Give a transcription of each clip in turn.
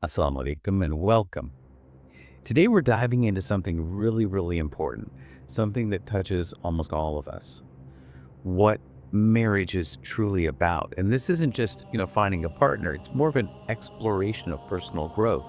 Assalamu alaikum and welcome. Today we're diving into something really important, something that touches almost all of us. What marriage is truly about. And this isn't just, finding a partner. It's more of an exploration of personal growth,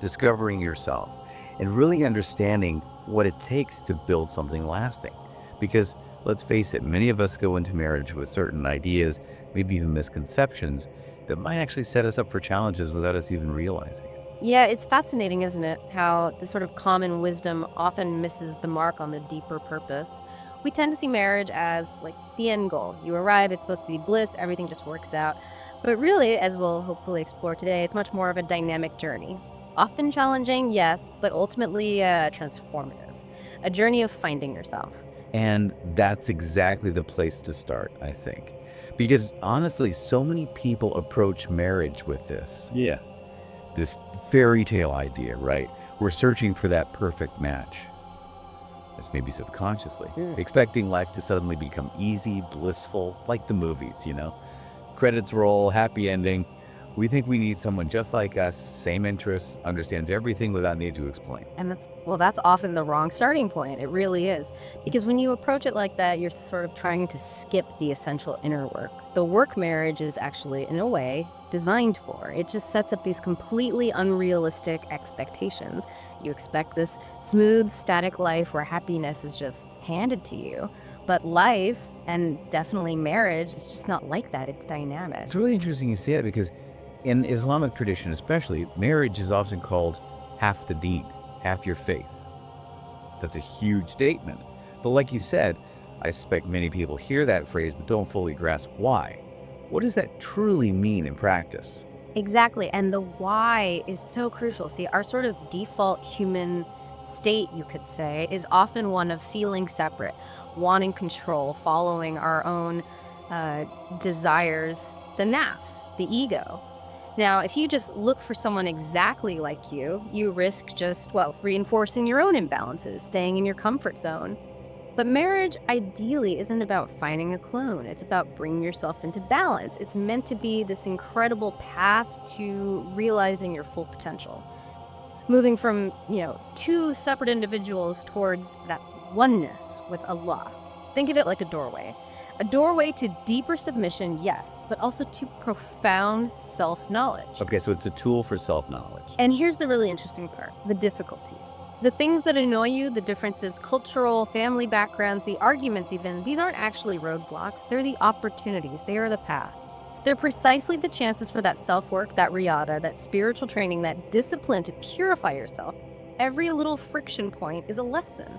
discovering yourself, and really understanding what it takes to build something lasting. Because let's face it, many of us go into marriage with certain ideas, maybe even misconceptions that might actually set us up for challenges without us even realizing it. Yeah, it's fascinating, isn't it? How the sort of common wisdom often misses the mark on the deeper purpose. We tend to see marriage as like the end goal. You arrive, it's supposed to be bliss, everything just works out. But really, as we'll hopefully explore today, it's much more of a dynamic journey. Often challenging, yes, but ultimately transformative. A journey of finding yourself. And that's exactly the place to start, I think. Because honestly, so many people approach marriage with this fairy tale idea, right? We're searching for that perfect match. That's maybe subconsciously, expecting life to suddenly become easy, blissful, like the movies. Credits roll, happy ending. We think we need someone just like us, same interests, understands everything without need to explain. And that's often the wrong starting point. It really is. Because when you approach it like that, you're sort of trying to skip the essential inner work. The work marriage is actually, in a way, designed for. It just sets up these completely unrealistic expectations. You expect this smooth, static life where happiness is just handed to you. But life, and definitely marriage, is just not like that. It's dynamic. It's really interesting you say that because in Islamic tradition especially, marriage is often called half the deed, half your faith. That's a huge statement. But like you said, I suspect many people hear that phrase but don't fully grasp why. What does that truly mean in practice? Exactly. And the why is so crucial. See, our sort of default human state, you could say, is often one of feeling separate, wanting control, following our own desires, the nafs, the ego. Now, if you just look for someone exactly like you risk just, well, reinforcing your own imbalances, staying in your comfort zone. But marriage, ideally, isn't about finding a clone. It's about bringing yourself into balance. It's meant to be this incredible path to realizing your full potential. Moving from, two separate individuals towards that oneness with Allah. Think of it like a doorway. A doorway to deeper submission, yes, but also to profound self-knowledge. Okay, so it's a tool for self-knowledge. And here's the really interesting part, the difficulties. The things that annoy you, the differences, cultural, family backgrounds, the arguments even, these aren't actually roadblocks. They're the opportunities. They are the path. They're precisely the chances for that self-work, that riyada, that spiritual training, that discipline to purify yourself. Every little friction point is a lesson.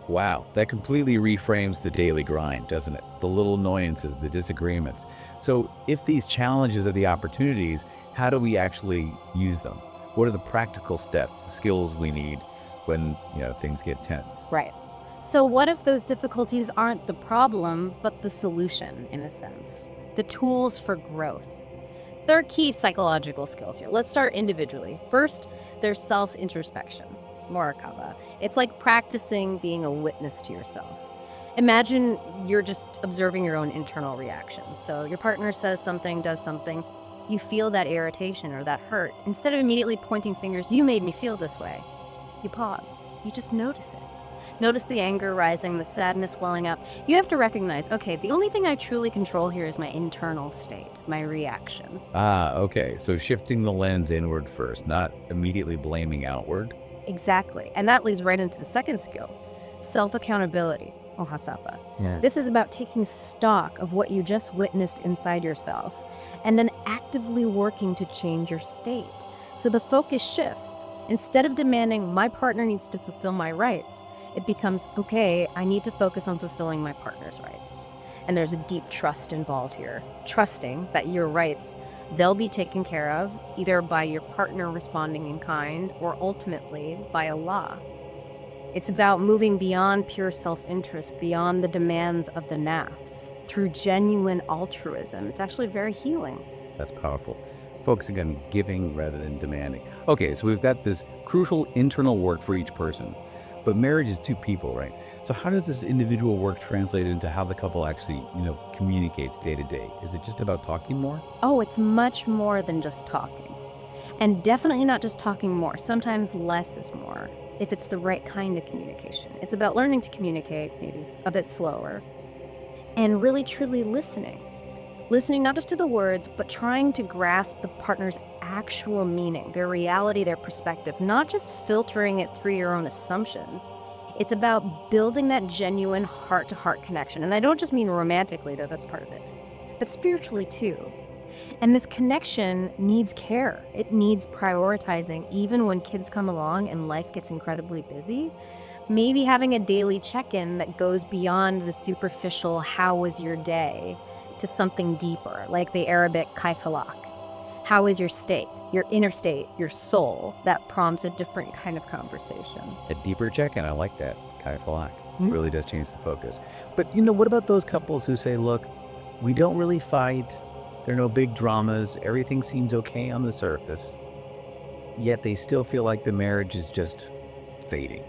Wow, that completely reframes the daily grind, doesn't it? The little annoyances, the disagreements. So if these challenges are the opportunities, how do we actually use them? What are the practical steps, the skills we need when, things get tense? Right. So what if those difficulties aren't the problem, but the solution, in a sense? The tools for growth. There are key psychological skills here. Let's start individually. First, there's self-introspection, Muraqaba. It's like practicing being a witness to yourself. Imagine you're just observing your own internal reactions. So your partner says something, does something, you feel that irritation or that hurt. Instead of immediately pointing fingers, you made me feel this way. You pause. You just notice it. Notice the anger rising, the sadness welling up. You have to recognize, okay, the only thing I truly control here is my internal state, my reaction. Okay, so shifting the lens inward first, not immediately blaming outward. Exactly. And that leads right into the second skill, self-accountability, Muhasaba. Yeah. This is about taking stock of what you just witnessed inside yourself and then actively working to change your state. So the focus shifts. Instead of demanding my partner needs to fulfill my rights, it becomes, okay, I need to focus on fulfilling my partner's rights. And there's a deep trust involved here, trusting that your rights, they'll be taken care of either by your partner responding in kind or ultimately by Allah. It's about moving beyond pure self-interest, beyond the demands of the nafs, through genuine altruism. It's actually very healing. That's powerful. Focusing on giving rather than demanding. Okay, so we've got this crucial internal work for each person, but marriage is two people, right? So how does this individual work translate into how the couple actually, communicates day to day? Is it just about talking more? Oh, it's much more than just talking. And definitely not just talking more. Sometimes less is more, if it's the right kind of communication. It's about learning to communicate maybe a bit slower and really truly listening. Listening not just to the words, but trying to grasp the partner's actual meaning, their reality, their perspective, not just filtering it through your own assumptions. It's about building that genuine heart-to-heart connection. And I don't just mean romantically, though that's part of it, but spiritually too. And this connection needs care. It needs prioritizing, even when kids come along and life gets incredibly busy. Maybe having a daily check-in that goes beyond the superficial, how was your day, to something deeper, like the Arabic kaifalak. How is your state, your inner state, your soul, that prompts a different kind of conversation. A deeper check-in, I like that. Kai Falak. Mhm. Really does change the focus. But what about those couples who say, look, we don't really fight. There are no big dramas. Everything seems okay on the surface. Yet they still feel like the marriage is just fading.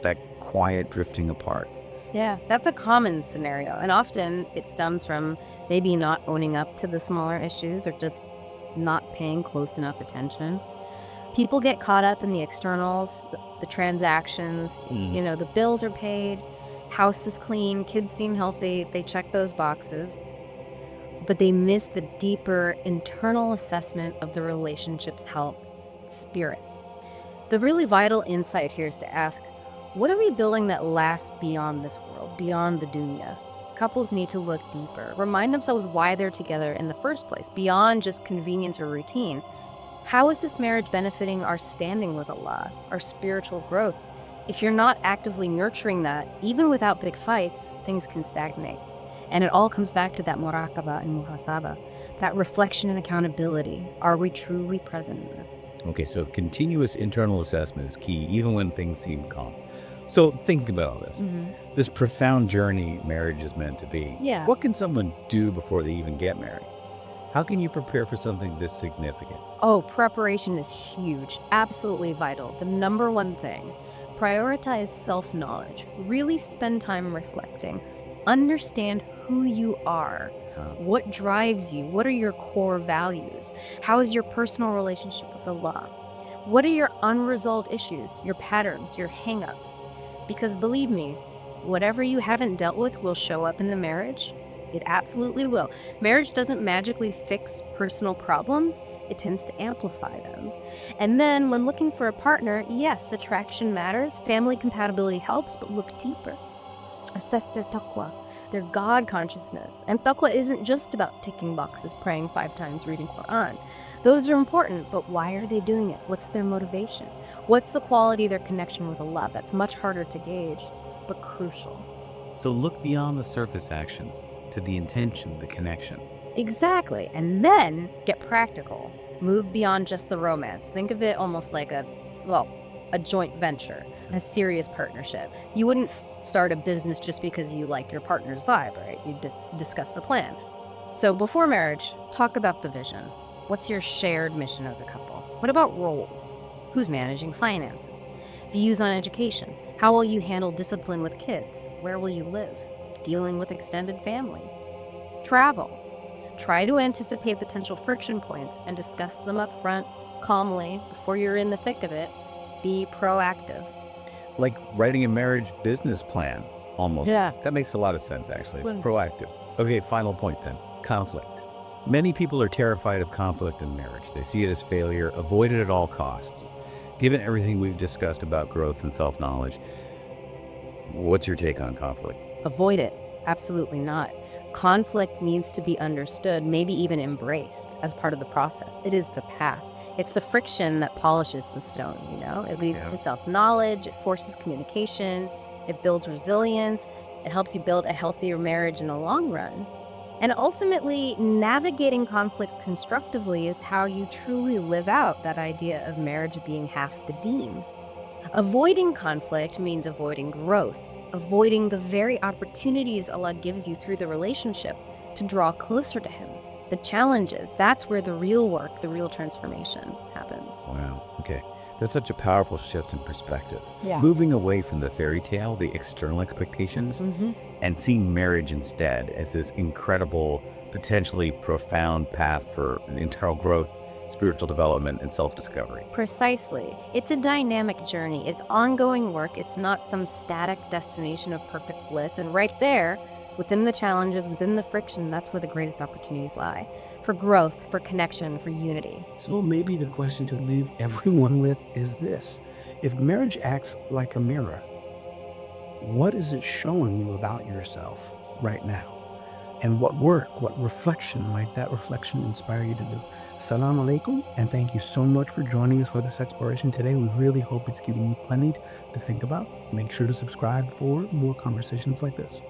That quiet drifting apart. Yeah, that's a common scenario. And often it stems from maybe not owning up to the smaller issues or just not paying close enough attention. People get caught up in the externals, the transactions, the bills are paid, house is clean, kids seem healthy, they check those boxes, but they miss the deeper internal assessment of the relationship's health, spirit. The really vital insight here is to ask, what are we building that lasts beyond this world, beyond the dunya? Couples need to look deeper, remind themselves why they're together in the first place, beyond just convenience or routine. How is this marriage benefiting our standing with Allah, our spiritual growth? If you're not actively nurturing that, even without big fights, things can stagnate. And it all comes back to that Muraqaba and Muhasaba, that reflection and accountability. Are we truly present in this? Okay, so continuous internal assessment is key, even when things seem calm. So think about all this. This profound journey marriage is meant to be. Yeah. What can someone do before they even get married? How can you prepare for something this significant? Oh, preparation is huge, absolutely vital. The number one thing, prioritize self-knowledge. Really spend time reflecting. Understand who you are. What drives you? What are your core values? How is your personal relationship with Allah? What are your unresolved issues, your patterns, your hang-ups? Because believe me, whatever you haven't dealt with will show up in the marriage. It absolutely will. Marriage doesn't magically fix personal problems, it tends to amplify them. And then when looking for a partner, yes, attraction matters, family compatibility helps, but look deeper. Assess their taqwa, their God consciousness. And taqwa isn't just about ticking boxes, praying 5 times, reading Quran. Those are important, but why are they doing it? What's their motivation? What's the quality of their connection with Allah? That's much harder to gauge, but crucial. So look beyond the surface actions to the intention, the connection. Exactly. And then get practical. Move beyond just the romance. Think of it almost like a joint venture, a serious partnership. You wouldn't start a business just because you like your partner's vibe, right? You discuss the plan. So before marriage, talk about the vision. What's your shared mission as a couple? What about roles? Who's managing finances? Views on education. How will you handle discipline with kids? Where will you live? Dealing with extended families. Travel. Try to anticipate potential friction points and discuss them up front, calmly, before you're in the thick of it. Be proactive. Like writing a marriage business plan, almost. Yeah. That makes a lot of sense, actually. Well- Proactive. Okay, final point then. Conflict. Many people are terrified of conflict in marriage. They see it as failure, avoid it at all costs. Given everything we've discussed about growth and self-knowledge, what's your take on conflict? Avoid it. Absolutely not. Conflict needs to be understood, maybe even embraced as part of the process. It is the path. It's the friction that polishes the stone, It leads to self-knowledge, it forces communication, it builds resilience, it helps you build a healthier marriage in the long run. And ultimately, navigating conflict constructively is how you truly live out that idea of marriage being half the deen. Avoiding conflict means avoiding growth, avoiding the very opportunities Allah gives you through the relationship to draw closer to Him. The challenges, that's where the real work, the real transformation happens. Wow. Okay. That's such a powerful shift in perspective. Yeah. Moving away from the fairy tale, the external expectations, and seeing marriage instead as this incredible, potentially profound path for internal growth spiritual development, and self-discovery. Precisely. It's a dynamic journey. It's ongoing work. It's not some static destination of perfect bliss. And right there, within the challenges, within the friction, that's where the greatest opportunities lie for growth, for connection, for unity. So maybe the question to leave everyone with is this. If marriage acts like a mirror, what is it showing you about yourself right now? And what work, what reflection might that reflection inspire you to do? Assalamu alaikum, and thank you so much for joining us for this exploration today. We really hope it's giving you plenty to think about. Make sure to subscribe for more conversations like this.